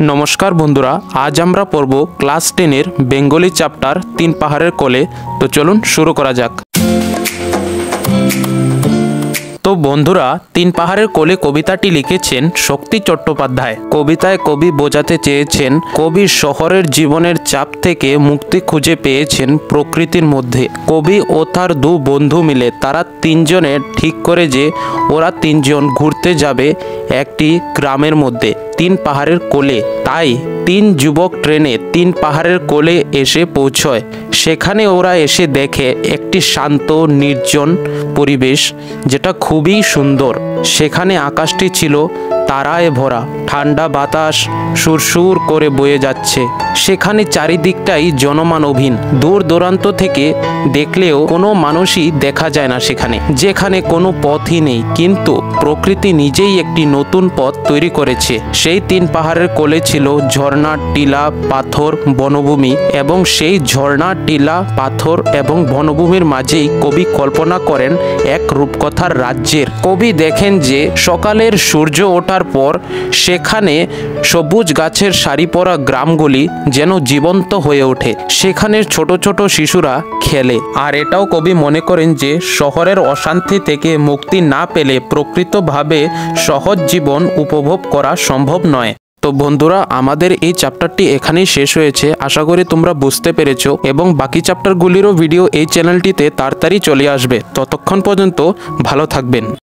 नमस्कार बंधुरा आज আমরা পড়ব ক্লাস 10 এর বেঙ্গলি চ্যাপ্টার 3 পাহাড়ের কোলে। তো চলুন শুরু করা যাক। তো বন্ধুরা 3 পাহাড়ের কোলে কবিতাটি লিখেছেন শক্তি চট্টোপাধ্যায়। কবিতায় কবি বোঝাতে চেয়েছেন কবি শহরের জীবনের চাপ থেকে মুক্তি খুঁজে পেয়েছেন প্রকৃতির মধ্যে। কবি ও তার দু বন্ধু মিলে তারা তিনজনে ঠিক করে যে ওরা তিনজন ঘুরতে যাবে একটি গ্রামের মধ্যে 3 পাহাড়ের কোলে। তাই 3 যুবক ট্রেনে 3 পাহাড়ের কোলে এসে পৌঁছয়। সেখানে ওরা এসে দেখে একটি শান্ত নির্জন পরিবেশ, যেটা খুবই সুন্দর। সেখানে আকাশটি ছিল তারায় ভরা, ঠান্ডা বাতাস সুরসুর করে বয়ে যাচ্ছে। সেখানে চারিদিকটাই জনমানবহীন, দূর দূরান্ত থেকে দেখলেও কোনো মানুষই দেখা যায় না সেখানে, যেখানে কোনো পথই নেই। কিন্তু প্রকৃতি নিজেই একটি নতুন পথ তৈরি করেছে। সেই 3 পাহাড়ের কোলে ছিল ঝর্ণা, টিলা, পাথর, বনভূমি, এবং সেই ঝর্ণা, টিলা, পাথর এবং বনভূমির মাঝেই কবি কল্পনা করেন এক রূপকথার রাজ্যের। কবি দেখেন যে সকালের সূর্য ওঠার পর সেখানে সবুজ গাছের সারি পরা গ্রামগুলি যেন জীবন্ত হয়ে ওঠে। সেখানে ছোট ছোট শিশুরা খেলে। আর এটাও কবি মনে করেন যে শহরের অশান্তি থেকে মুক্তি না পেলে প্রকৃতভাবে সহজ জীবন উপভোগ করা সম্ভব নয়। তো বন্ধুরা আমাদের এই চ্যাপ্টারটি এখানেই শেষ হয়েছে। আশা করি তোমরা বুঝতে পেরেছো, এবং বাকি চ্যাপ্টারগুলিরও ভিডিও এই চ্যানেলটিতে তাড়াতাড়ি চলে আসবে। ততক্ষণ পর্যন্ত ভালো থাকবেন।